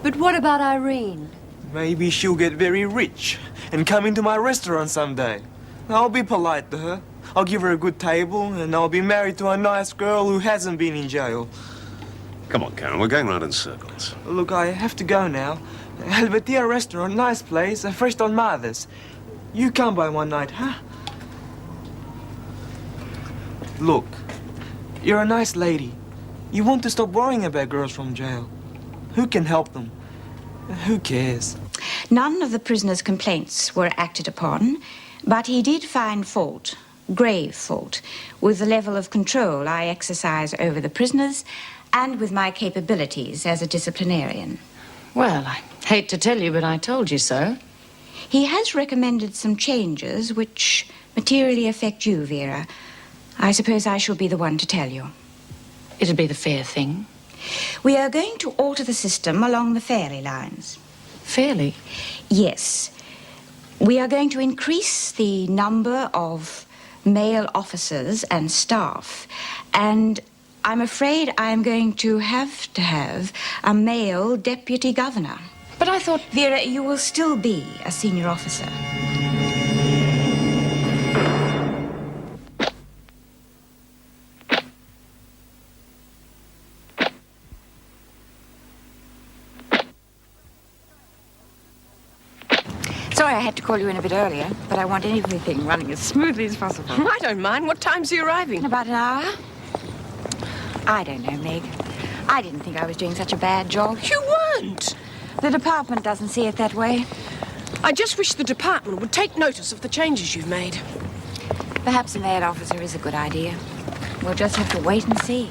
But what about Irene? Maybe she'll get very rich and come into my restaurant someday. I'll be polite to her. I'll give her a good table, and I'll be married to a nice girl who hasn't been in jail. Come on, Karen, we're going round in circles. Look, I have to go now. Helvetia restaurant, nice place, fresh on Mothers. You come by one night, huh? Look, you're a nice lady. You want to stop worrying about girls from jail. Who can help them? Who cares? None of the prisoner's complaints were acted upon, but he did find fault, grave fault, with the level of control I exercise over the prisoners and with my capabilities as a disciplinarian. Well, I hate to tell you, but I told you so. He has recommended some changes which materially affect you, Vera. I suppose I shall be the one to tell you. It'd be the fair thing. We are going to alter the system along the Fairley lines. Fairly? Yes. We are going to increase the number of male officers and staff, and I'm afraid I'm going to have a male deputy governor. But I thought... Vera, you will still be a senior officer. Sorry I had to call you in a bit earlier, but I want everything running as smoothly as possible. I don't mind. What time's he arriving? In about an hour. I don't know, Meg. I didn't think I was doing such a bad job. You weren't. The department doesn't see it that way. I just wish the department would take notice of the changes you've made. Perhaps a male officer is a good idea. We'll just have to wait and see.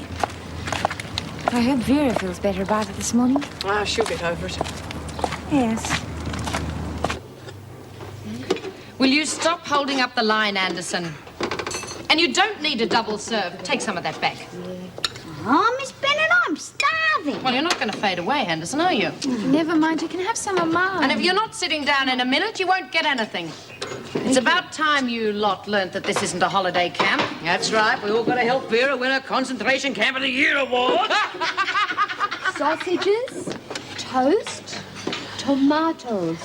I hope Vera feels better about it this morning. Ah, she'll get over it. Yes. Will you stop holding up the line, Anderson? And you don't need a double serve. Take some of that back. Oh, Miss Bennett, I'm starving. Well, you're not going to fade away, Anderson, are you? Never mind, you can have some of mine. And if you're not sitting down in a minute, you won't get anything. It's about time you lot learnt that this isn't a holiday camp. That's right. We all got to help Vera win her Concentration Camp of the Year award. Sausages, toast, tomatoes.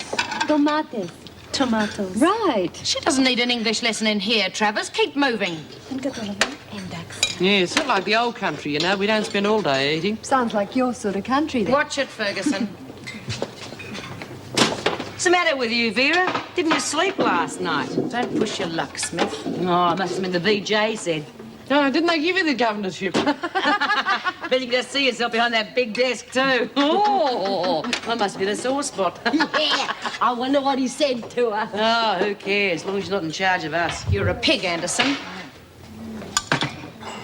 Tomatoes. Right. She doesn't need an English lesson in here, Travers. Keep moving. Yeah, it's not like the old country, you know. We don't spend all day eating. Sounds like your sort of country, then. Watch it, Ferguson. What's the matter with you, Vera? Didn't you sleep last night? Don't push your luck, Smith. Oh, it must have been the VJ said. No, didn't they give you the governorship? Bet you can see yourself behind that big desk, too. Oh, that must be the sore spot. Yeah, I wonder what he said to her. Oh, who cares, as long as you're not in charge of us. You're a pig, Anderson.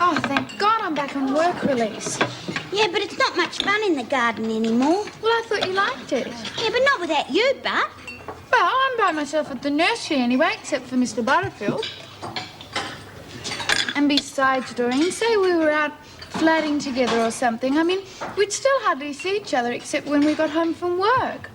Oh, thank God I'm back on work release. Yeah, but it's not much fun in the garden anymore. Well, I thought you liked it. Yeah, but not without you, Buck. Well, I'm by myself at the nursery anyway, except for Mr. Butterfield. And besides, Doreen, say we were out flatting together or something. I mean, we'd still hardly see each other except when we got home from work.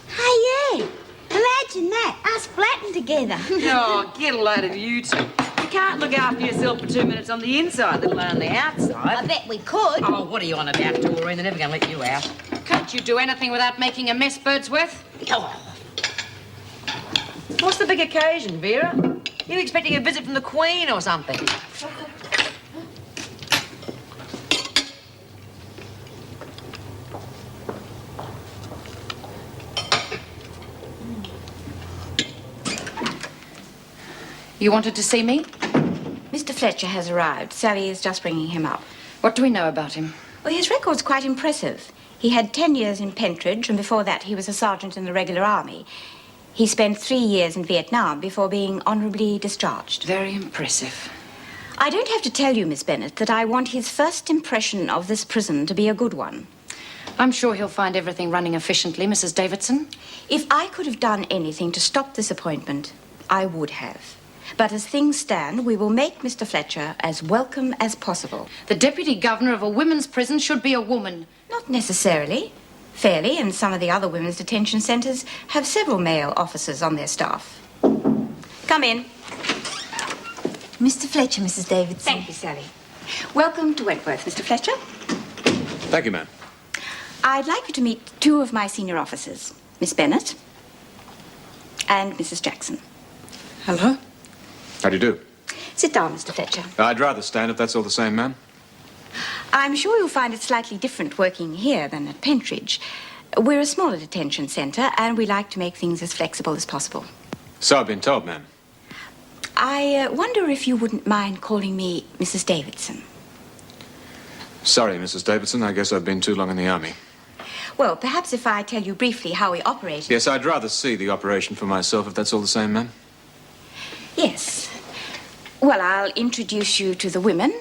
Hey, yeah. Imagine that, us flatting together. Oh, get a load of you two. You can't look after yourself for 2 minutes on the inside, let alone on the outside. I bet we could. Oh, what are you on about, Doreen? They're never going to let you out. Can't you do anything without making a mess, Birdsworth? Oh. What's the big occasion, Vera? You expecting a visit from the Queen or something? You wanted to see me? Mr. Fletcher has arrived. Sally is just bringing him up. What do we know about him? Well, his record's quite impressive. He had 10 years in Pentridge, and before that he was a sergeant in the regular army. He spent 3 years in Vietnam before being honorably discharged. Very impressive. I don't have to tell you, Miss Bennett, that I want his first impression of this prison to be a good one. I'm sure he'll find everything running efficiently, Mrs. Davidson. If I could have done anything to stop this appointment, I would have. But as things stand, we will make Mr. Fletcher as welcome as possible. The deputy governor of a women's prison should be a woman. Not necessarily. Fairley and some of the other women's detention centres have several male officers on their staff. Come in. Mr. Fletcher, Mrs. Davidson. Thank you, Sally. Welcome to Wentworth, Mr. Fletcher. Thank you, ma'am. I'd like you to meet two of my senior officers, Miss Bennett and Mrs. Jackson. Hello? How do you do? Sit down, Mr. Fletcher. I'd rather stand if that's all the same, ma'am. I'm sure you'll find it slightly different working here than at Pentridge. We're a smaller detention centre, and we like to make things as flexible as possible. So I've been told, ma'am. I wonder if you wouldn't mind calling me Mrs. Davidson. Sorry, Mrs. Davidson. I guess I've been too long in the army. Well, perhaps if I tell you briefly how we operate... Yes, I'd rather see the operation for myself if that's all the same, ma'am. Yes. Well, I'll introduce you to the women,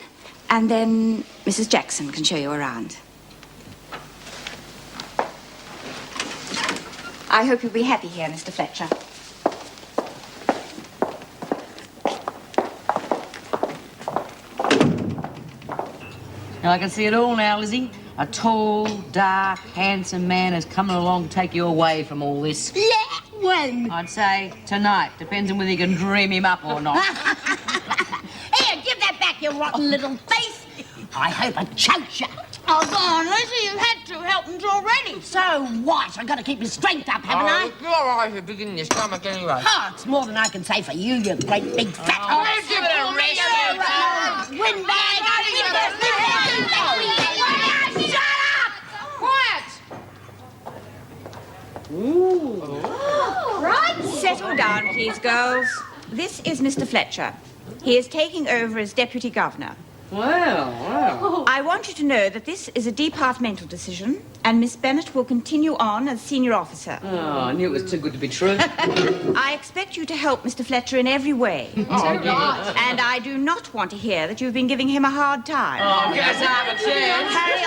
and then Mrs. Jackson can show you around. I hope you'll be happy here, Mr. Fletcher. I can see it all now, Lizzie. A tall, dark, handsome man is coming along to take you away from all this. Yeah, when? I'd say tonight. Depends on whether you can dream him up or not. Here, give that back, you rotten little face. I hope I choke you. Oh, go on, Lizzie. You've had two helpings already. So what? I've got to keep your strength up, haven't I? You're all right if you begin your stomach anyway. Oh, it's more than I can say for you, you great big fat horse. Give it a rest, you Windbag! Right, settle down, please, girls. This is Mr. Fletcher. He is taking over as Deputy Governor. Wow. I want you to know that this is a departmental decision, and Miss Bennett will continue on as senior officer. Oh, I knew it was too good to be true. I expect you to help Mr. Fletcher in every way. And I do not want to hear that you've been giving him a hard time. Oh, give us half a chance. Carry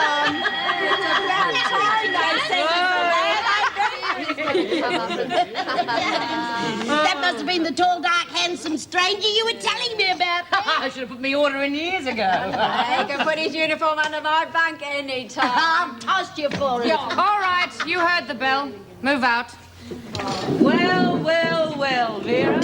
That must have been the tall, dark, handsome stranger you were telling me about. I should have put my order in years ago. He can put his uniform under my bunk any time. I'll toss you for it. All right, you heard the bell. Move out. Well, Vera.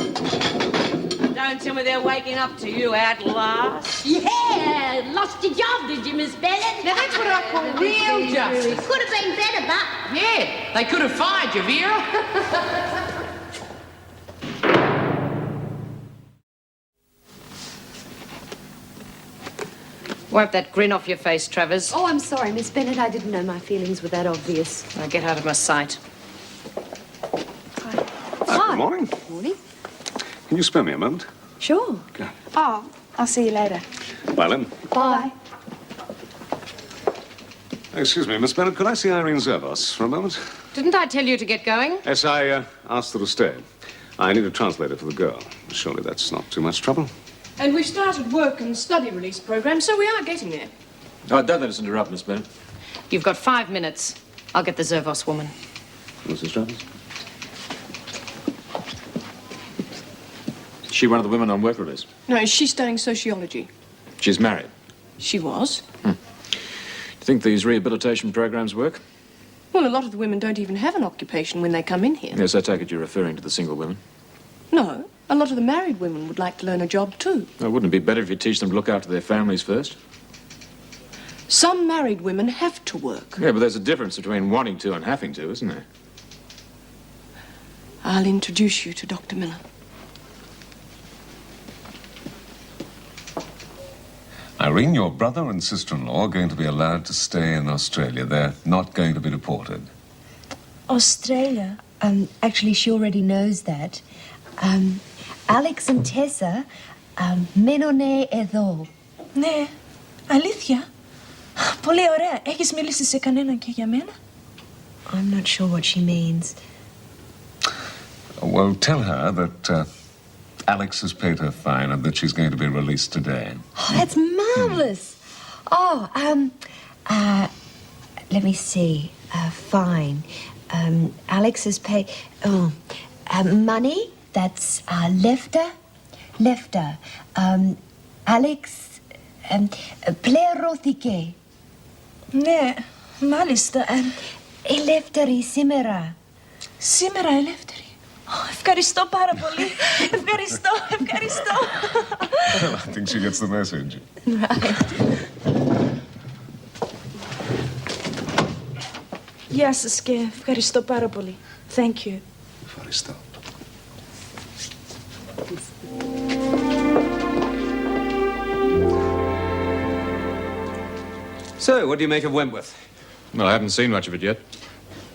Don't tell me they're waking up to you at last. Yeah, lost your job, did you, Miss Bennett? Now, that's what I call real justice. Could have been better, but... Yeah, they could have fired you, Vera. Wipe that grin off your face, Travers. Oh, I'm sorry, Miss Bennett. I didn't know my feelings were that obvious. Now get out of my sight. Good morning. Morning. Can you spare me a moment? Sure. Go. Oh, I'll see you later. Well then. Bye. Excuse me, Miss Bennett, could I see Irene Zervos for a moment? Didn't I tell you to get going? Yes, I asked her to stay. I need a translator for the girl. Surely that's not too much trouble. And we've started work and study release programs, so we are getting there. Oh, don't let us interrupt, Miss Bennett. You've got 5 minutes. I'll get the Zervos woman. Mrs. Travers? Is she one of the women on work release? No, she's studying sociology. She's married. She was. Do you think these rehabilitation programs work? Well, a lot of the women don't even have an occupation when they come in here. Yes, I take it you're referring to the single women. No, a lot of the married women would like to learn a job too. Oh, wouldn't it be better if you teach them to look after their families first? Some married women have to work. Yeah, but there's a difference between wanting to and having to, isn't there? I'll introduce you to Dr. Miller. Irene, your brother and sister-in-law are going to be allowed to stay in Australia. They're not going to be deported. Australia? Actually, she already knows that. Alex and Tessa, μένουνε εδώ. Ναι, αλήθεια. Πολύ ωραία. Έχεις μιλήσει σε κανέναν και για μένα? I'm not sure what she means. Well, tell her that Alex has paid her fine and that she's going to be released today. Oh, that's marvelous. Oh, let me see. Fine. Alex has paid. Oh, money. That's lefter. Alex πληρώθηκε. Ναι, μάλιστα. Ελεύθερη σήμερα. Σήμερα ελεύθερη. Ευχαριστώ πάρα πολύ. Ευχαριστώ. Well, I think she gets the message. Right. Γεια σας και ευχαριστώ πάρα πολύ. Thank you. Ευχαριστώ. So, what do you make of Wentworth? Well, I haven't seen much of it yet.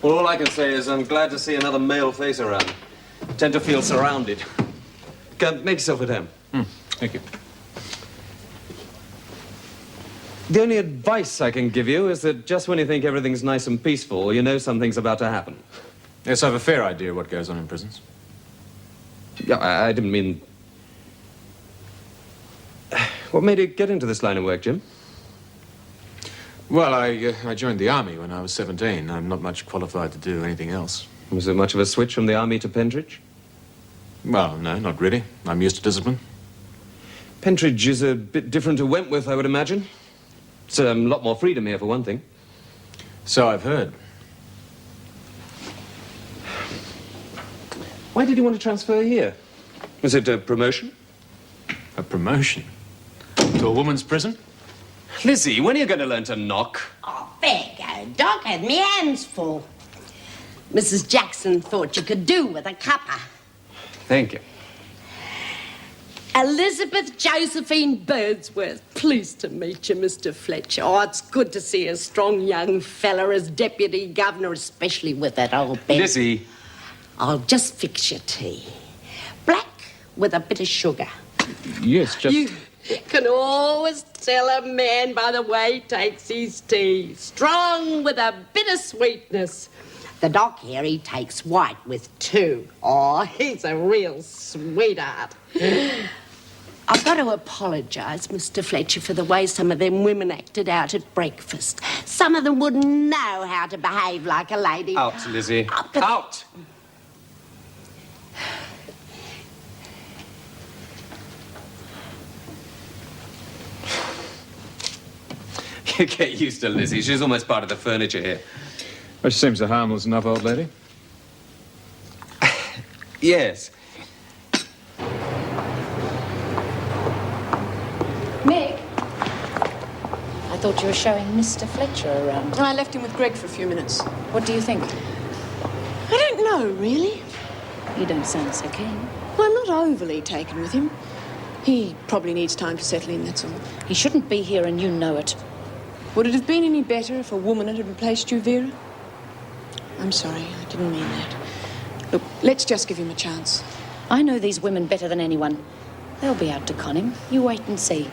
Well, all I can say is I'm glad to see another male face around. I tend to feel surrounded. Come, make yourself at home. Thank you. The only advice I can give you is that just when you think everything's nice and peaceful, you know something's about to happen. Yes, I have a fair idea what goes on in prisons. Yeah, I didn't mean... What made you get into this line of work, Jim? Well, I joined the army when I was 17. I'm not much qualified to do anything else. Was there much of a switch from the army to Pentridge? Well, no, not really. I'm used to discipline. Pentridge is a bit different to Wentworth, I would imagine. It's a lot more freedom here, for one thing. So I've heard. Why did you want to transfer here? Was it a promotion? A promotion? To a woman's prison? Lizzie, when are you going to learn to knock? Oh, there you go, Doc. Had me hands full. Mrs. Jackson thought you could do with a cuppa. Thank you. Elizabeth Josephine Birdsworth. Pleased to meet you, Mr. Fletcher. Oh, it's good to see a strong young fella as deputy governor, especially with that old bed. Lizzie. I'll just fix your tea. Black with a bit of sugar. Yes, just... You can always tell a man by the way he takes his tea. Strong with a bit of sweetness. The doc here, he takes white with 2. Oh, he's a real sweetheart. I've got to apologise, Mr. Fletcher, for the way some of them women acted out at breakfast. Some of them wouldn't know how to behave like a lady. Out, Lizzie. Out! You get used to Lizzie. She's almost part of the furniture here. Well, she seems a harmless enough old lady. Yes. Meg, I thought you were showing Mr. Fletcher around. I left him with Greg for a few minutes. What do you think? I don't know, really. You don't sound so keen. Well, I'm not overly taken with him. He probably needs time to settle in, that's all. He shouldn't be here and you know it. Would it have been any better if a woman had replaced you, Vera? I'm sorry, I didn't mean that. Look, let's just give him a chance. I know these women better than anyone. They'll be out to con him. You wait and see.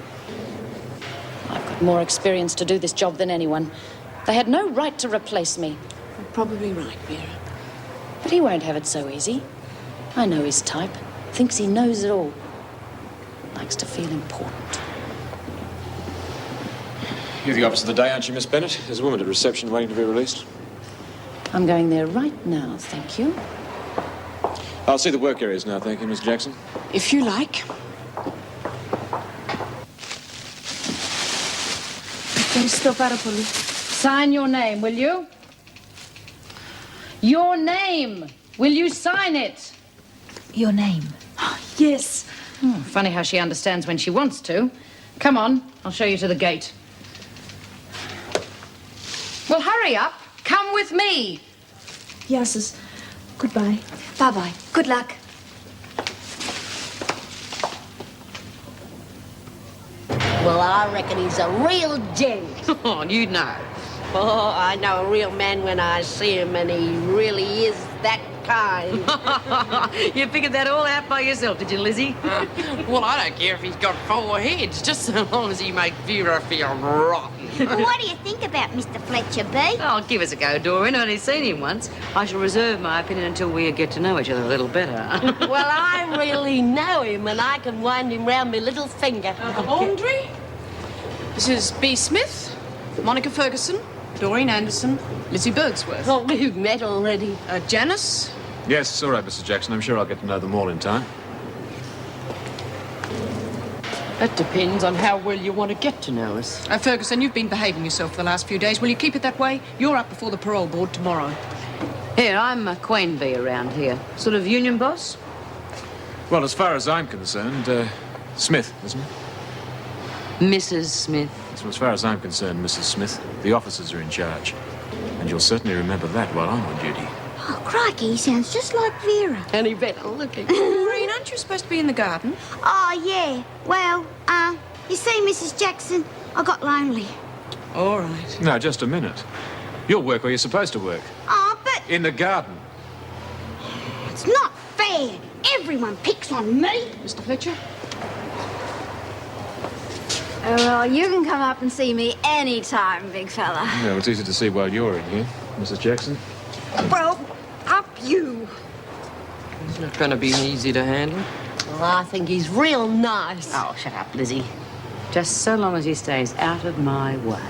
I've got more experience to do this job than anyone. They had no right to replace me. You're probably right, Vera. But he won't have it so easy. I know his type. Thinks he knows it all. Likes to feel important. You're the officer of the day, aren't you, Miss Bennett? There's a woman at reception waiting to be released. I'm going there right now, thank you. I'll see the work areas now, thank you, Miss Jackson. If you like. Ευχαριστώ πάρα πολύ. Sign your name, will you? Your name. Will you sign it? Your name. Yes. Funny how she understands when she wants to. Come on, I'll show you to the gate. Well, hurry up. Come with me. Γεια σας. Goodbye. Bye-bye. Good luck. Well, I reckon he's a real gent. Oh, you know. Oh, I know a real man when I see him, and he really is that kind. You figured that all out by yourself, did you, Lizzie? Well, I don't care if he's got 4 heads, just so long as he makes Vera feel rotten. Well, what do you think about Mr. Fletcher, B? Oh, give us a go, Doreen. I've only seen him once. I shall reserve my opinion until we get to know each other a little better. Well, I really know him, and I can wind him round my little finger. The laundry? This is B. Smith, Monica Ferguson, Doreen Anderson, Lizzie Birdsworth. Oh, we've met already. Janice? Yes, it's all right, Mrs. Jackson. I'm sure I'll get to know them all in time. That depends on how well you want to get to know us. Ferguson, you've been behaving yourself for the last few days. Will you keep it that way? You're up before the parole board tomorrow. Here, I'm a queen bee around here. Sort of union boss? Well, as far as I'm concerned, Smith, isn't it? Mrs. Smith. So as far as I'm concerned, Mrs. Smith, the officers are in charge. And And you'll certainly remember that while I'm on duty. Oh, crikey, he sounds just like Vera. And he better looking. Maureen, aren't you supposed to be in the garden? Oh, yeah. Well, you see, Mrs. Jackson, I got lonely. All right. No, just a minute. You'll work where you're supposed to work. Oh, but In the garden. it's not fair. Everyone picks on me. Mr. Fletcher? Oh, well, you can come up and see me anytime, big fella. Yeah, it's easy to see while you're in here, Mrs. Jackson. Well, up you. He's not going to be easy to handle. Well, I think he's real nice. Oh, shut up, Lizzie. Just so long as he stays out of my way.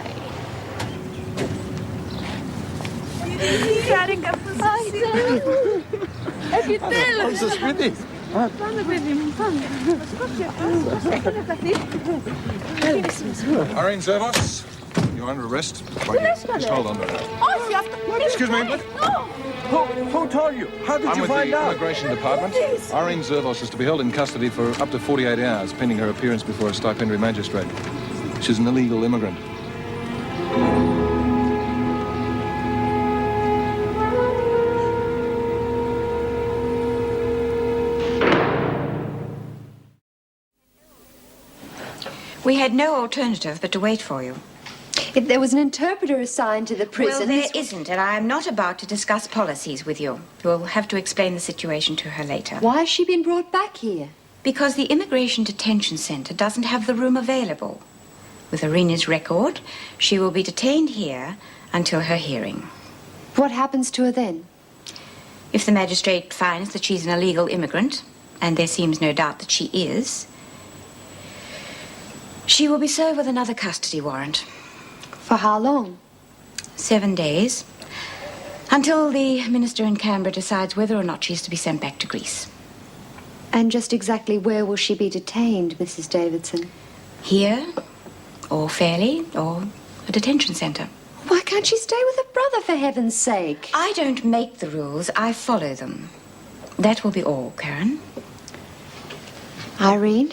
Irene Zervos, you're under arrest. Just hold on to her. Excuse me. Who told you? How did I'm you with find the out? Immigration Department. Irene Zervos is to be held in custody for up to 48 hours, pending her appearance before a stipendiary magistrate. She's an illegal immigrant. We had no alternative but to wait for you. If there was an interpreter assigned to the prison... Well, there isn't, and I am not about to discuss policies with you. You'll have to explain the situation to her later. Why has she been brought back here? Because the Immigration Detention Center doesn't have the room available. With Arena's record, she will be detained here until her hearing. What happens to her then? If the magistrate finds that she's an illegal immigrant, and there seems no doubt that she is, she will be served with another custody warrant. For how long? 7 days. Until the minister in Canberra decides whether or not she's to be sent back to Greece. And just exactly where will she be detained, Mrs. Davidson? Here, or Fairley, or a detention centre. Why can't she stay with her brother, for heaven's sake? I don't make the rules, I follow them. That will be all, Karen. Irene?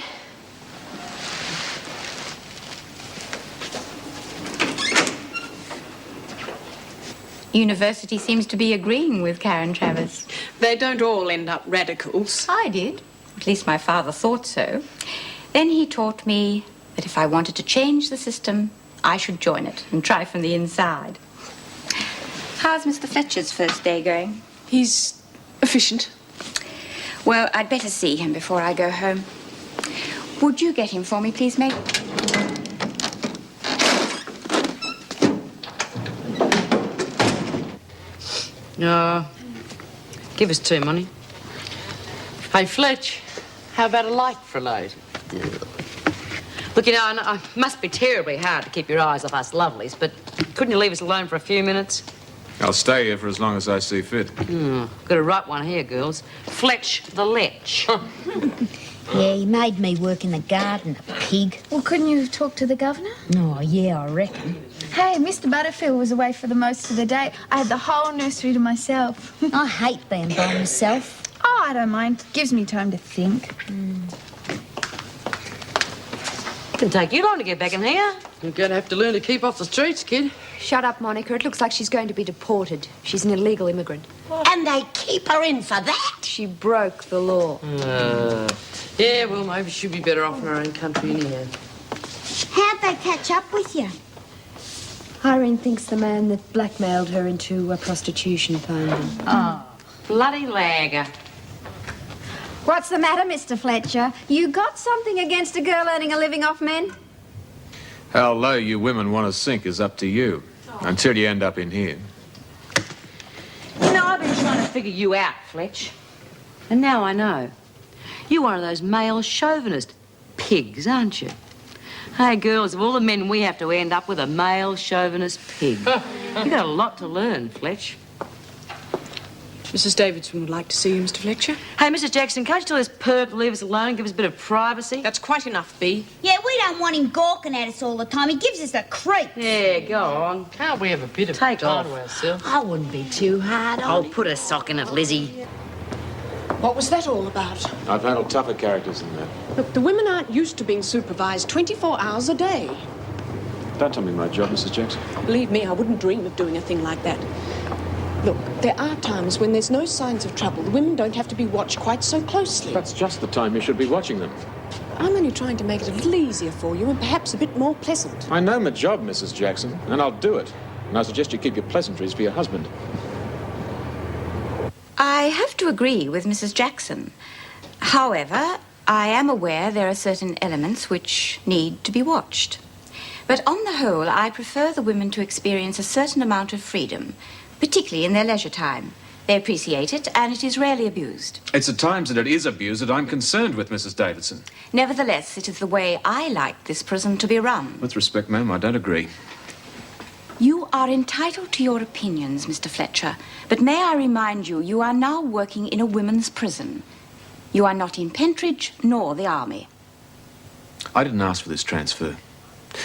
University seems to be agreeing with Karen Travers. They don't all end up radicals. I did. At least my father thought so. Then he taught me that if I wanted to change the system, I should join it and try from the inside. How's Mr. Fletcher's first day going? He's efficient. Well, I'd better see him before I go home. Would you get him for me, please, mate? No. Give us 2 money. Hey, Fletch, how about a light for a load? Look, you know, I must be terribly hard to keep your eyes off us lovelies, but couldn't you leave us alone for a few minutes? I'll stay here for as long as I see fit. Got a right one here, girls. Fletch the Lech. Yeah, he made me work in the garden, a pig. Well, couldn't you talk to the governor? Oh, yeah, I reckon. Hey, Mr. Butterfield was away for the most of the day. I had the whole nursery to myself. I hate being by myself. Oh, I don't mind. Gives me time to think. It can take you long to get back in here. You're going to have to learn to keep off the streets, kid. Shut up, Monica. It looks like she's going to be deported. She's an illegal immigrant. And they keep her in for that? She broke the law. Yeah, well, maybe she'll be better off in her own country anyhow. How'd they catch up with you? Irene thinks the man that blackmailed her into a prostitution phoned him. Oh, bloody lagger. What's the matter, Mr. Fletcher? You got something against a girl earning a living off men? How low you women want to sink is up to you, until you end up in here. You know, I've been trying to figure you out, Fletch. And now I know. You're one of those male chauvinist pigs, aren't you? Hey, girls, of all the men we have to end up with, a male chauvinist pig. You've got a lot to learn, Fletch. Mrs. Davidson would like to see you, Mr. Fletcher. Hey, Mrs. Jackson, can't you tell this perp to leave us alone and give us a bit of privacy? That's quite enough, Bea. Yeah, we don't want him gawking at us all the time. He gives us the creeps. Yeah, go on. Can't we have a bit of Take time off. to ourselves? I wouldn't be too hard on Oh, him. put a sock in it, Lizzie. What was that all about? I've handled tougher characters than that. Look, the women aren't used to being supervised 24 hours a day. Don't tell me my job, Mrs. Jackson. Believe me, I wouldn't dream of doing a thing like that. Look, there are times when there's no signs of trouble. The women don't have to be watched quite so closely. That's just the time you should be watching them. I'm only trying to make it a little easier for you and perhaps a bit more pleasant. I know my job, Mrs. Jackson, and I'll do it. And I suggest you keep your pleasantries for your husband. I have to agree with Mrs. Jackson. However, I am aware there are certain elements which need to be watched. But on the whole, I prefer the women to experience a certain amount of freedom, particularly in their leisure time. They appreciate it, and it is rarely abused. It's at times that it is abused that I'm concerned with, Mrs. Davidson. Nevertheless, it is the way I like this prison to be run. With respect, ma'am, I don't agree. You are entitled to your opinions, Mr. Fletcher, but may I remind you, you are now working in a women's prison. You are not in Pentridge nor the Army. I didn't ask for this transfer.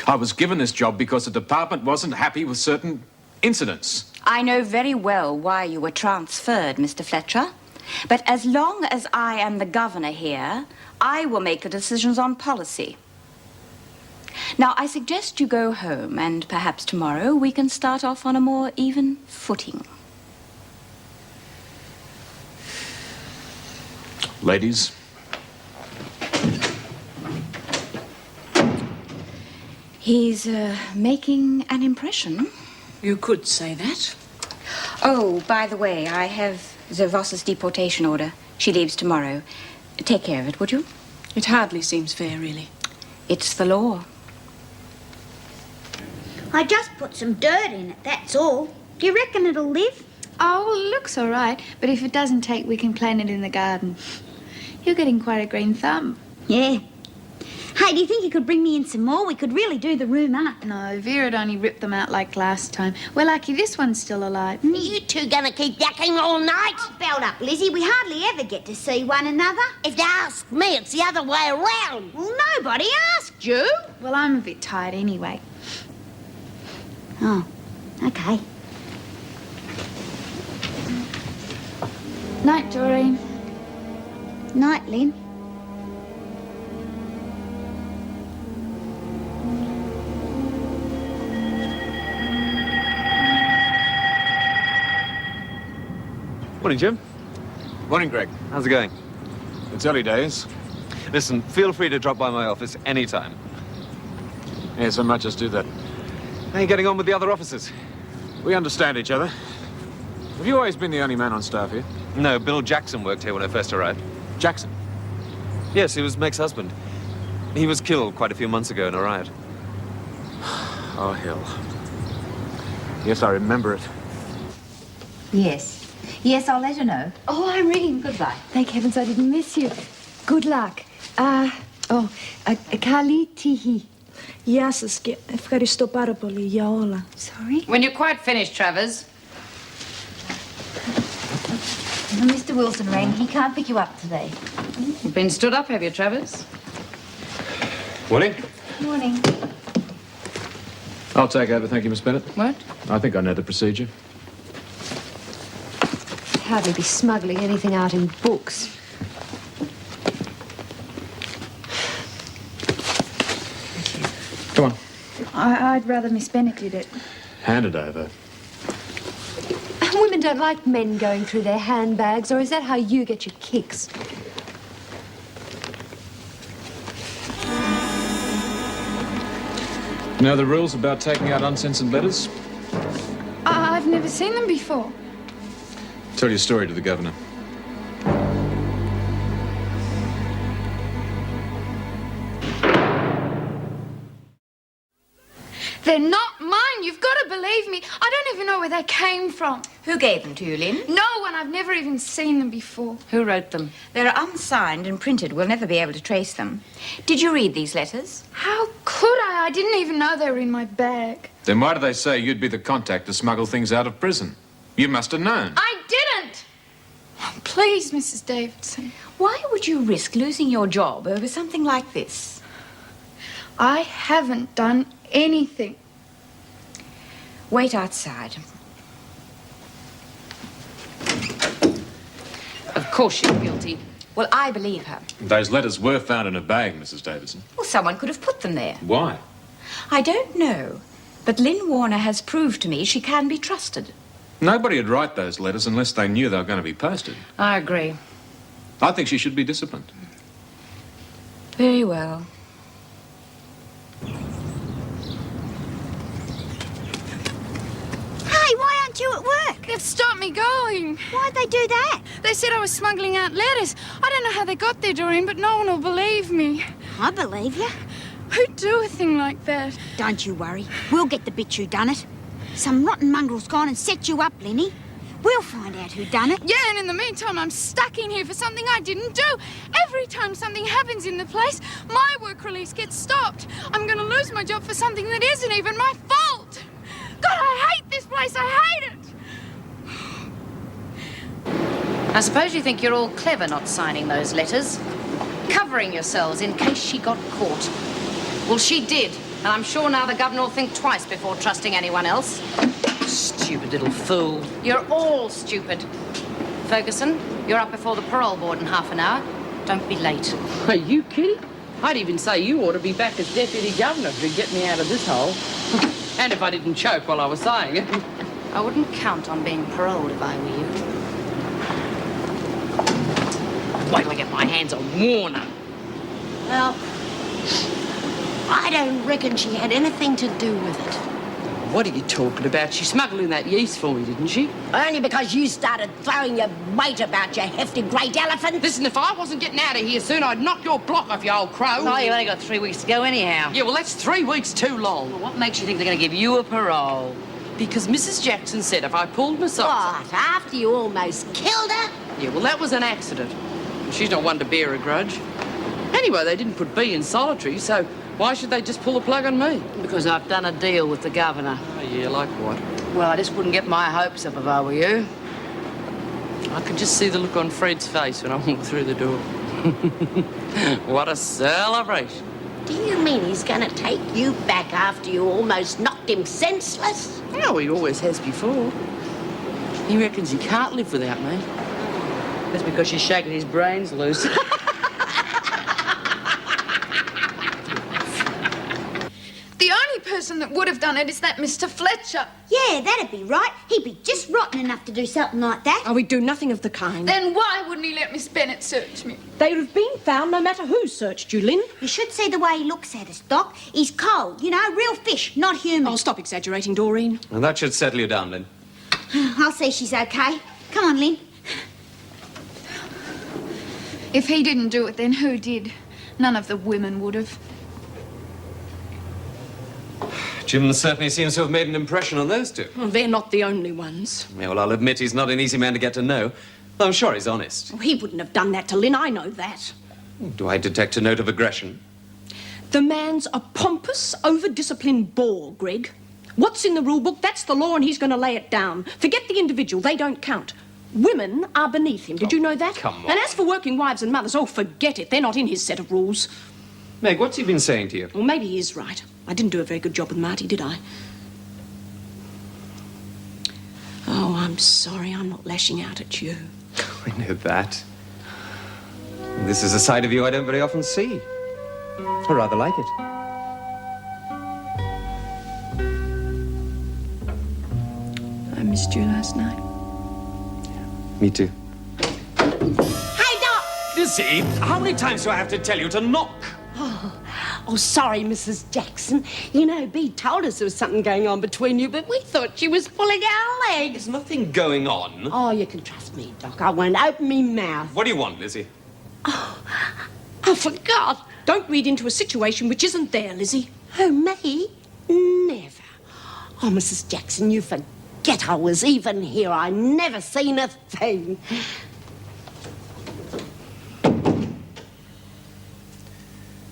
I was given this job because the department wasn't happy with certain incidents. I know very well why you were transferred, Mr. Fletcher. But as long as I am the governor here, I will make the decisions on policy. Now, I suggest you go home, and perhaps tomorrow we can start off on a more even footing. Ladies. He's making an impression. You could say that. Oh, by the way, I have the Voss's deportation order. She leaves tomorrow. Take care of it, would you? It hardly seems fair, really. It's the law. I just put some dirt in it, that's all. Do you reckon it'll live? Oh, well, it looks all right. But if it doesn't take, we can plant it in the garden. You're getting quite a green thumb. Yeah. Hey, do you think you could bring me in some more? We could really do the room up. No, Vera'd only ripped them out like last time. We're lucky this one's still alive. Are you two gonna keep yakking all night? Oh, belt up, Lizzie. We hardly ever get to see one another. If you ask me, it's the other way around. Well, nobody asked you. Well, I'm a bit tired anyway. Oh, okay. Night, Doreen. Night, Lynn. Morning, Jim. Morning, Greg. How's it going? It's early days. Listen, feel free to drop by my office anytime. Yes, I might just do that. How are you getting on with the other officers? We understand each other. Have you always been the only man on staff here? No, Bill Jackson worked here when I first arrived. Jackson? Yes, he was Meg's husband. He was killed quite a few months ago in a riot. Oh, hell. Yes, I remember it. Yes. Yes, I'll let her know. Oh, Irene. Goodbye. Thank heavens I didn't miss you. Good luck. Καλή τύχη. Γεια σας και ευχαριστώ πάρα πολύ για όλα. Sorry? When you're quite finished, Travers. Well, Mr. Wilson rang. He can't pick you up today. You've been stood up, have you, Travers? Morning. Morning. I'll take over, thank you, Miss Bennett. What? I think I know the procedure. Hardly be smuggling anything out in books. Come on, I'd rather Miss Bennett did it. hand it over. Women don't like men going through their handbags, or is that how you get your kicks? You know the rules about taking out uncensored letters? I've never seen them before. Tell your story to the governor. They're not mine. You've got to believe me. I don't even know where they came from. Who gave them to you, Lynn? No one. I've never even seen them before. Who wrote them? They're unsigned and printed. We'll never be able to trace them. Did you read these letters? How could I? I didn't even know they were in my bag. Then why do they say you'd be the contact to smuggle things out of prison? You must have known. I didn't. Oh, please, Mrs. Davidson. Why would you risk losing your job over something like this? I haven't done anything. Wait outside. Of course she's guilty. Well, I believe her. Those letters were found in a bag, Mrs. Davidson. Well, someone could have put them there. Why? I don't know, but Lynn Warner has proved to me she can be trusted. Nobody would write those letters unless they knew they were going to be posted. I agree. I think she should be disciplined. Very well. Hey, why aren't you at work? They've stopped me going. Why'd they do that? They said I was smuggling out letters. I don't know how they got there, Doreen, but no one will believe me. I believe you. Who'd do a thing like that? Don't you worry. We'll get the bitch who done it. Some rotten mongrel's gone and set you up, Lenny. We'll find out who done it. Yeah, and in the meantime, I'm stuck in here for something I didn't do. Every time something happens in the place, my work release gets stopped. I'm going to lose my job for something that isn't even my fault. God, I hate this place. I hate it. I suppose you think you're all clever not signing those letters, covering yourselves in case she got caught. Well, she did, and I'm sure now the governor will think twice before trusting anyone else. Stupid little fool. You're all stupid. Ferguson, you're up before the parole board in half an hour. Don't be late. Are you kidding? I'd even say you ought to be back as deputy governor to get me out of this hole. And if I didn't choke while I was saying it. I wouldn't count on being paroled if I were you. Wait till I get my hands on Warner. Well, I don't reckon she had anything to do with it. What are you talking about? She smuggled in that yeast for me, didn't she? Only because you started throwing your weight about, you hefty great elephant. Listen, if I wasn't getting out of here soon, I'd knock your block off, you old crow. No, you only got 3 weeks to go anyhow. Yeah, well, that's 3 weeks too long. Well, what makes you think they're going to give you a parole? Because Mrs. Jackson said if I pulled my socks... What, after you almost killed her? Yeah, well, that was an accident. And she's not one to bear a grudge. Anyway, they didn't put B in solitary, so why should they just pull the plug on me? Because I've done a deal with the governor. Oh, yeah, like what? Well, I just wouldn't get my hopes up if I were you. I could just see the look on Fred's face when I walked through the door. What a celebration. Do you mean he's going to take you back after you almost knocked him senseless? Oh, he always has before. He reckons he can't live without me. That's because she's shaking his brains loose. The only person that would have done it is that Mr. Fletcher. Yeah, that'd be right. He'd be just rotten enough to do something like that. Oh, we'd do nothing of the kind. Then why wouldn't he let Miss Bennett search me? They would have been found no matter who searched you, Lynn. You should see the way he looks at us, Doc. He's cold, you know, real fish, not human. Oh, stop exaggerating, Doreen. And that should settle you down, Lynn. I'll see she's okay. Come on, Lynn. If he didn't do it, then who did? None of the women would have. Jim certainly seems to have made an impression on those two. Well, they're not the only ones. Yeah, well, I'll admit he's not an easy man to get to know. Though I'm sure he's honest. Oh, he wouldn't have done that to Lynn, I know that. Do I detect a note of aggression? The man's a pompous, over-disciplined bore, Greg. What's in the rule book, that's the law, and he's going to lay it down. Forget the individual, they don't count. Women are beneath him, did you know that? Come on. And as for working wives and mothers, oh, forget it, they're not in his set of rules. Meg, what's he been saying to you? Well, maybe he is right. I didn't do a very good job with Marty, did I? Oh, I'm sorry, I'm not lashing out at you. I know that. This is a side of you I don't very often see. I rather like it. I missed you last night. Me too. Hey, Doc! Lizzie, how many times do I have to tell you to knock? Oh, sorry, Mrs. Jackson. You know, Bea told us there was something going on between you, but we thought she was pulling our legs. There's nothing going on. Oh, you can trust me, Doc. I won't open me mouth. What do you want, Lizzie? I forgot. Don't read into a situation which isn't there, Lizzie. Oh, me? Never. Oh, Mrs. Jackson, you forget I was even here. I never seen a thing.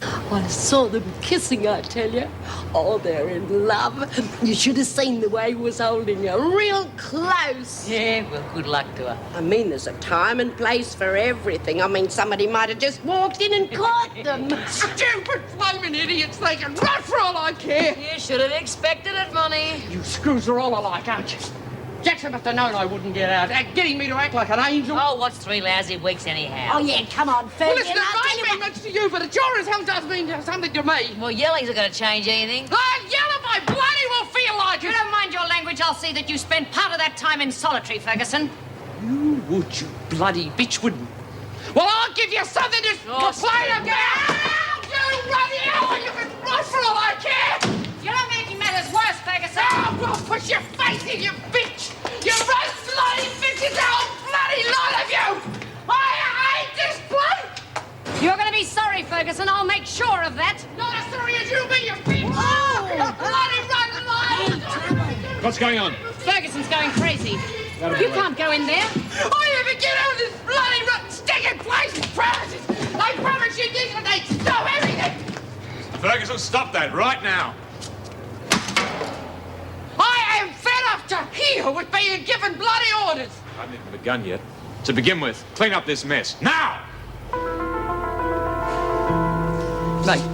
Well, I saw them kissing, I tell you. Oh, they're in love. You should have seen the way he was holding her real close. Yeah, well, good luck to her. I mean, there's a time and place for everything. I mean, somebody might have just walked in and caught them. Stupid flaming idiots. They can run for all I care. You should have expected it, Money. You screws are all alike, aren't you? Jackson must have known I wouldn't get out. Getting me to act like an angel. Oh, what's 3 lousy weeks anyhow? Oh, yeah, come on, Well, Fergus. listen, it may mean much to you, but it sure as hell does mean something to me. Well, yelling's not going to change anything. I'll yell if I bloody well feel like You it. don't mind your language, I'll see that you spend part of that time in solitary, Ferguson. You would, you bloody bitch, wouldn't. Well, I'll give you something to complain about. You bloody hell, you can run for all I care. You're not making matters worse, Ferguson. Oh, well, push your face in, you bitch. You run bloody bitches, the whole bloody lot of you. I hate this place. You're going to be sorry, Ferguson. I'll make sure of that. Not as sorry as you be, you bitch. Oh. Bloody run line. What's going on? Ferguson's going crazy. You can't go in there. I never get out of this bloody rotten stinking place with promises. I promise you this and they stop everything. Ferguson, stop that right now. I am fed up to here with being given bloody orders. I haven't even begun yet. To begin with, clean up this mess. Now! Mate.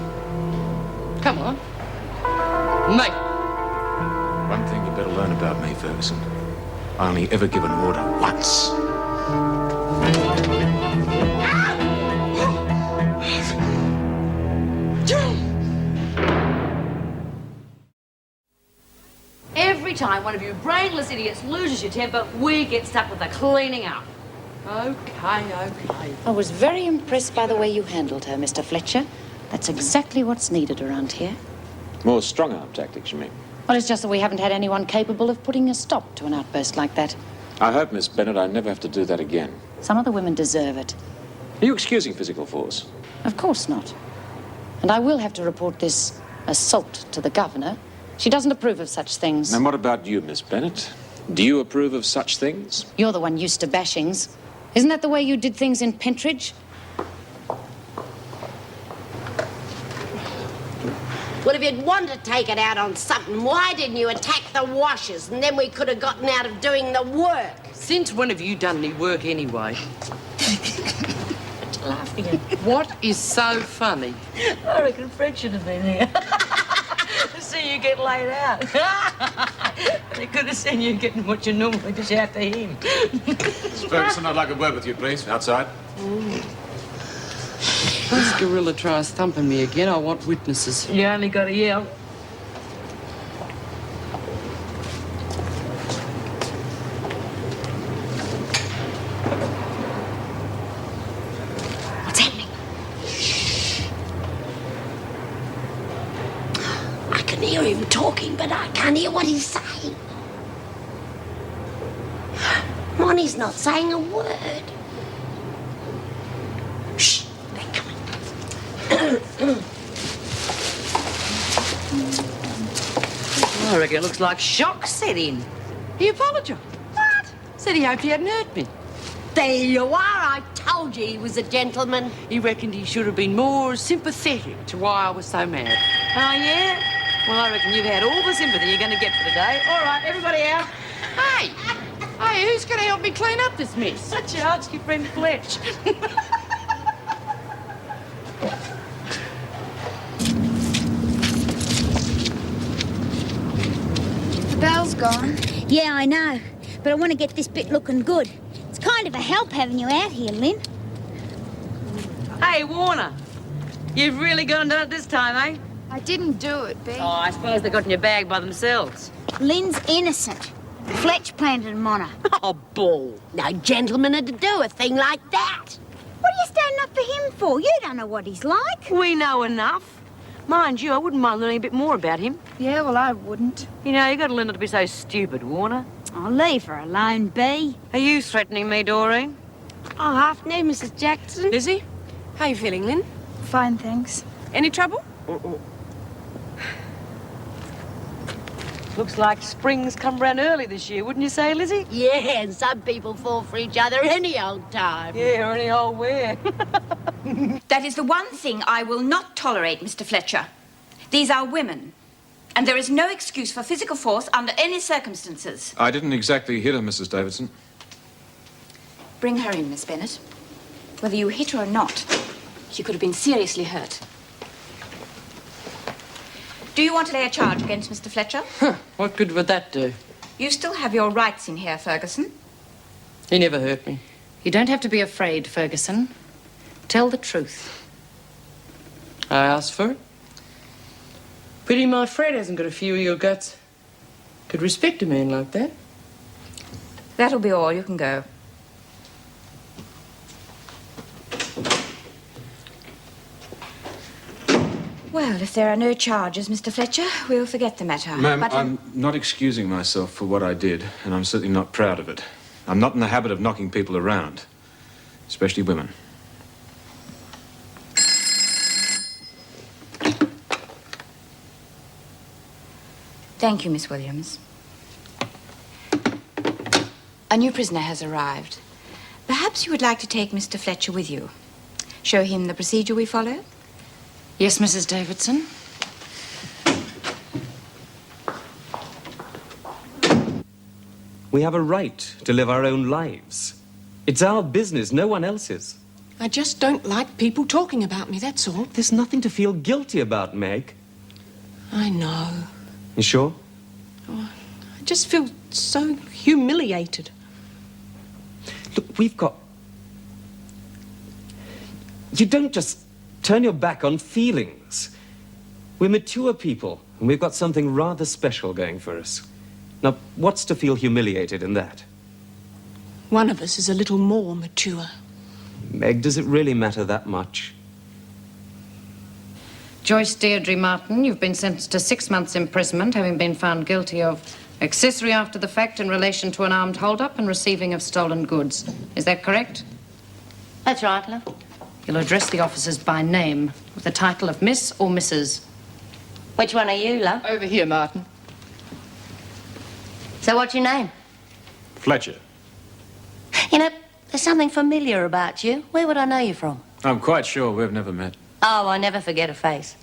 Come on. Mate. One thing you better learn about me, Ferguson. I only ever give an order once. Every time one of you brainless idiots loses your temper, we get stuck with the cleaning up. Okay. I was very impressed by the way you handled her, Mr. Fletcher. That's exactly what's needed around here. More strong-arm tactics, you mean? Well, it's just that we haven't had anyone capable of putting a stop to an outburst like that. I hope, Miss Bennett, I never have to do that again. Some other women deserve it. Are you excusing physical force? Of course not. And I will have to report this assault to the governor. She doesn't approve of such things. And what about you, Miss Bennett? Do you approve of such things? You're the one used to bashings. Isn't that the way you did things in Pentridge? Well, if you'd want to take it out on something, why didn't you attack the washers and then we could have gotten out of doing the work? Since when have you done any work anyway? Laughing at What is so funny? I reckon Fred should have been here. To see you get laid out. They could have seen you getting what you normally dish out to him. Miss Ferguson, I'd like a word with you, please. Outside. This gorilla tries thumping me again. I want witnesses. You only got to yell. What's happening? I can hear him talking, but I can't hear what he's saying. Monty's not saying a word. Shh, they're coming. I reckon it looks like shock set in. He apologised. What? Said he hoped he hadn't hurt me. There you are. I told you he was a gentleman. He reckoned he should have been more sympathetic to why I was so mad. Oh, yeah? Well, I reckon you've had all the sympathy you're going to get for today. All right, everybody out. Hey! Hey, who's going to help me clean up this mess? Such your archie friend Fletch. The bell's gone. Yeah, I know. But I want to get this bit looking good. It's kind of a help having you out here, Lynn. Hey, Warner. You've really gone and done it this time, eh? I didn't do it, Bea. Oh, I suppose they got in your bag by themselves. Lynn's innocent. Fletch planted him on her. Oh, bull. No gentleman would do a thing like that. What are you standing up for him for? You don't know what he's like. We know enough. Mind you, I wouldn't mind learning a bit more about him. Yeah, well, I wouldn't. You know, you got to learn not to be so stupid, Warner. I'll leave her alone, Bea. Are you threatening me, Doreen? Oh, afternoon, Mrs. Jackson. Lizzie, how you feeling, Lynn? Fine, thanks. Any trouble? Looks like spring's come round early this year, wouldn't you say, Lizzie? Yeah, and some people fall for each other any old time. Yeah, or any old where. That is the one thing I will not tolerate, Mr. Fletcher. These are women, and there is no excuse for physical force under any circumstances. I didn't exactly hit her, Mrs. Davidson. Bring her in, Miss Bennett. Whether you hit her or not, she could have been seriously hurt. Do you want to lay a charge against Mr. Fletcher? What good would that do? You still have your rights in here, Ferguson. He never hurt me. You don't have to be afraid, Ferguson. Tell the truth. I asked for it. Pity my Fred hasn't got a few of your guts. Could respect a man like that. That'll be all. You can go. Well, if there are no charges, Mr. Fletcher, we'll forget the matter. Ma'am, But I'm not excusing myself for what I did, and I'm certainly not proud of it. I'm not in the habit of knocking people around, especially women. Thank you, Miss Williams. A new prisoner has arrived. Perhaps you would like to take Mr. Fletcher with you. Show him the procedure we follow? Yes, Mrs. Davidson. We have a right to live our own lives. It's our business, no one else's. I just don't like people talking about me, that's all. There's nothing to feel guilty about, Meg. I know. You sure? I just feel so humiliated. Look, we've got... You don't just turn your back on feelings. We're mature people, and we've got something rather special going for us. Now, what's to feel humiliated in that? One of us is a little more mature. Meg, does it really matter that much? Joyce Deirdre Martin, you've been sentenced to 6 months' imprisonment, having been found guilty of accessory after the fact in relation to an armed hold-up and receiving of stolen goods. Is that correct? That's right, love. You'll address the officers by name, with the title of Miss or Mrs. Which one are you, love? Over here, Martin. So what's your name? Fletcher. You know, there's something familiar about you. Where would I know you from? I'm quite sure we've never met. Oh, I never forget a face.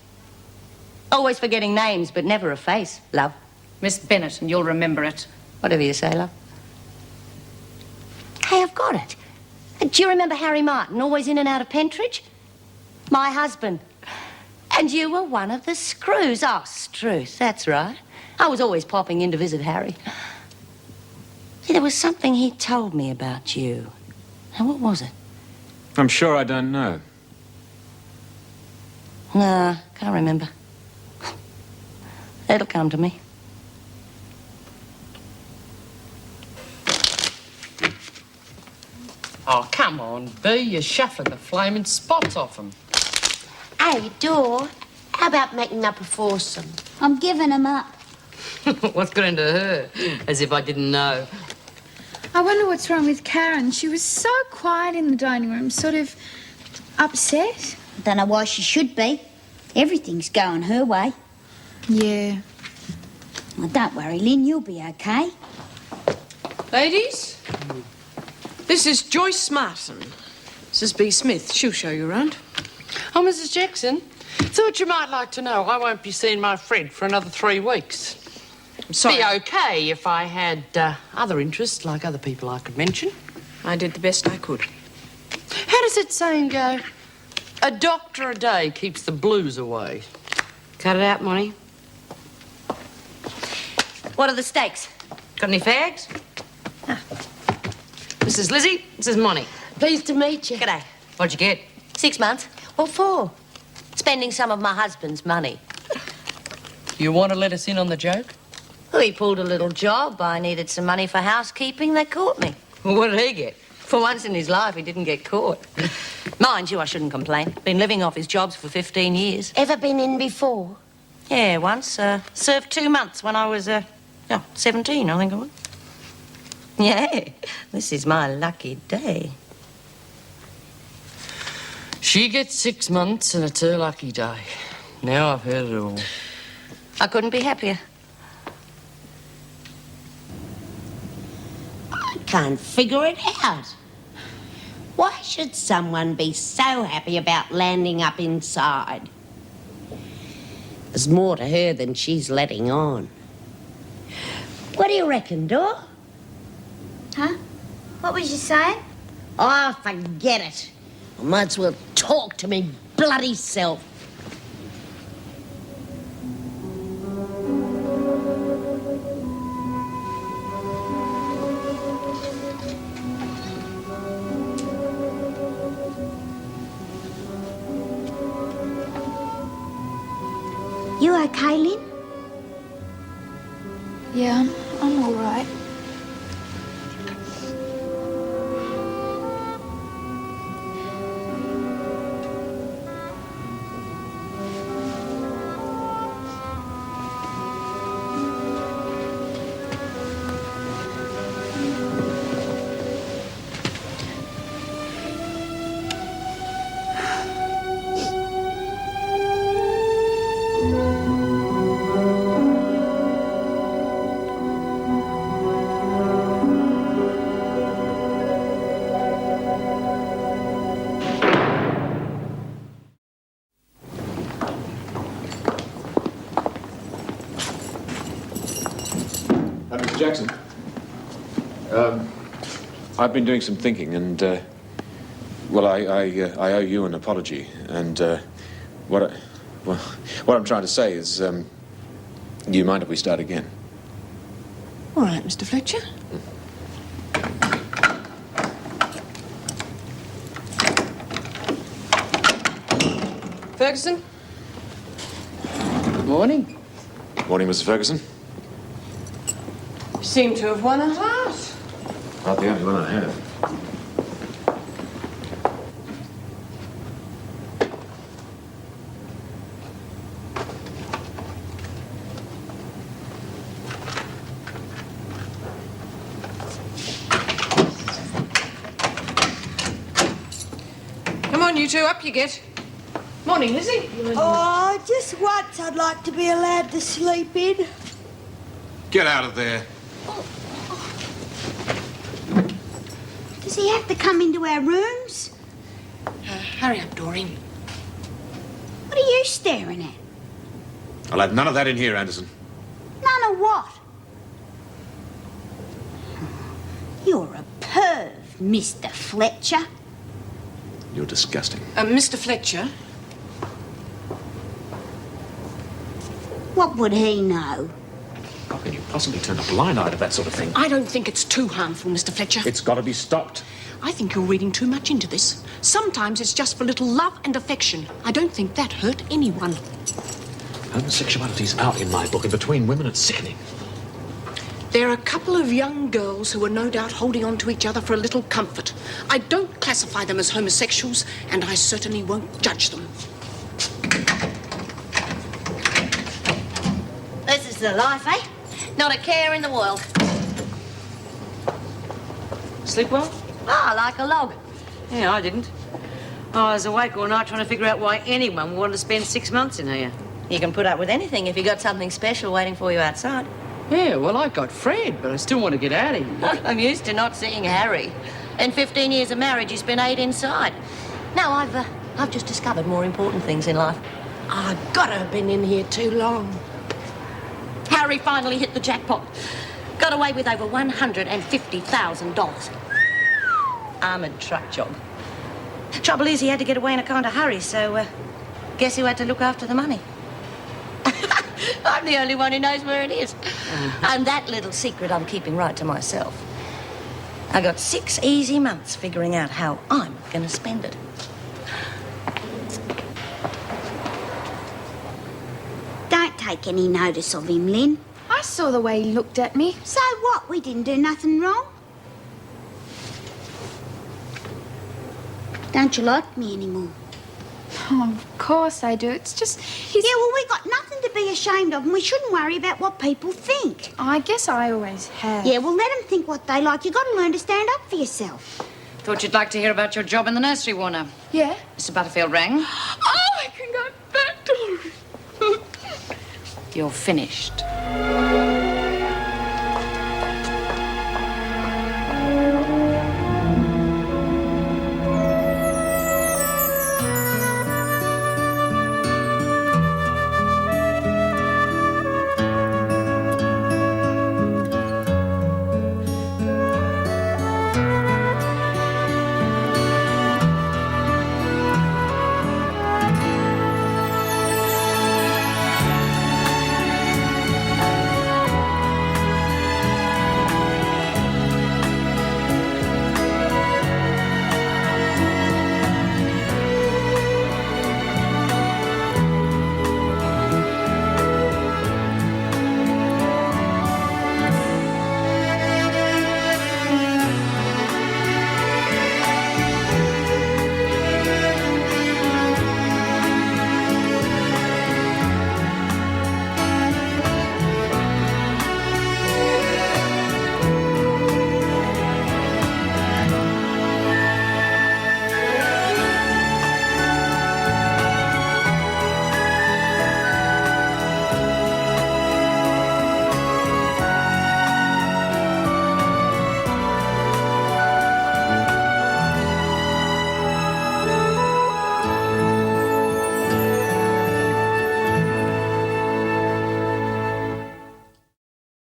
Always forgetting names, but never a face, love. Miss Bennett, and you'll remember it. Whatever you say, love. Hey, I've got it. Do you remember Harry Martin, always in and out of Pentridge? My husband. And you were one of the screws. Oh, Struth, that's right. I was always popping in to visit Harry. See, there was something he told me about you. Now, what was it? I'm sure I don't know. No, can't remember. It'll come to me. Oh, come on, B. You're shuffling the flaming spots off them. Hey, Dor, how about making up a foursome? I'm giving him up. What's got into her? As if I didn't know. I wonder what's wrong with Karen. She was so quiet in the dining room, sort of upset. Don't know why she should be. Everything's going her way. Yeah. Well, don't worry, Lynn, you'll be okay. Ladies, this is Joyce Martin. This is B. Smith. She'll show you around. Oh, Mrs. Jackson, thought you might like to know I won't be seeing my Fred for another 3 weeks. Sorry. Be okay if I had other interests like other people I could mention. I did the best I could. How does that saying go? A doctor a day keeps the blues away. Cut it out, Monty. What are the stakes? Got any fags? This is Lizzie. This is Monty. Pleased to meet you. G'day. What'd you get? 6 months. What for? Spending some of my husband's money. You want to let us in on the joke? Well, he pulled a little job. I needed some money for housekeeping. They caught me. Well, what did he get? For once in his life, he didn't get caught. Mind you, I shouldn't complain. Been living off his jobs for 15 years. Ever been in before? Yeah, once. Served 2 months when I was, 17, I think I was. Yeah, this is my lucky day. She gets 6 months and it's her lucky day. Now I've heard it all. I couldn't be happier. I can't figure it out. Why should someone be so happy about landing up inside? There's more to her than she's letting on. What do you reckon, Dor? Huh? What was you saying? Oh, forget it. I might as well talk to me bloody self. You okay, Lynn? Yeah, I'm all right. Mr. Jackson, I've been doing some thinking, and well, I owe you an apology. And what I'm trying to say is, do you mind if we start again? All right, Mr. Fletcher. Ferguson? Good morning. Morning, Mrs. Ferguson. You seem to have won a heart. Not the only one I have. Come on, you two, up you get. Morning, Lizzie. Oh, just once I'd like to be allowed to sleep in. Get out of there. Does he have to come into our rooms? Hurry up, Doreen. What are you staring at? I'll have none of that in here, Anderson. None of what? You're a perv, Mr. Fletcher. You're disgusting. Mr. Fletcher, What would he know? How can you possibly turn a blind eye to that sort of thing? I don't think it's too harmful, Mr. Fletcher. It's got to be stopped. I think you're reading too much into this. Sometimes it's just for little love and affection. I don't think that hurt anyone. Homosexuality's out in my book, and between women it's sickening. They're a couple of young girls who are no doubt holding on to each other for a little comfort. I don't classify them as homosexuals, and I certainly won't judge them. This is the life, eh? Not a care in the world. sleep well? Ah, like a log. Yeah, I didn't. I was awake all night trying to figure out why anyone would want to spend 6 months in here. You can put up with anything if you got something special waiting for you outside. Yeah, well, I got Fred, but I still want to get out of here. I'm used to not seeing Harry. In 15 years of marriage, you spent 8 inside. No, I've just discovered more important things in life. I gotta have been in here too long. Harry finally hit the jackpot. Got away with over $150,000. Armoured truck job. Trouble is, he had to get away in a kind of hurry, so guess who had to look after the money? I'm the only one who knows where it is. And that little secret I'm keeping right to myself. I got 6 easy months figuring out how I'm going to spend it. Don't take any notice of him, Lynn. I saw the way he looked at me. So what? We didn't do nothing wrong. Don't you like me anymore? Oh, of course I do. It's just... Yeah, well, we got nothing to be ashamed of, and we shouldn't worry about what people think. I guess I always have. Yeah, well, let them think what they like. You got to learn to stand up for yourself. Thought you'd like to hear about your job in the nursery, Warner. Yeah? Mr. Butterfield rang. Oh, I can go back to... You're finished.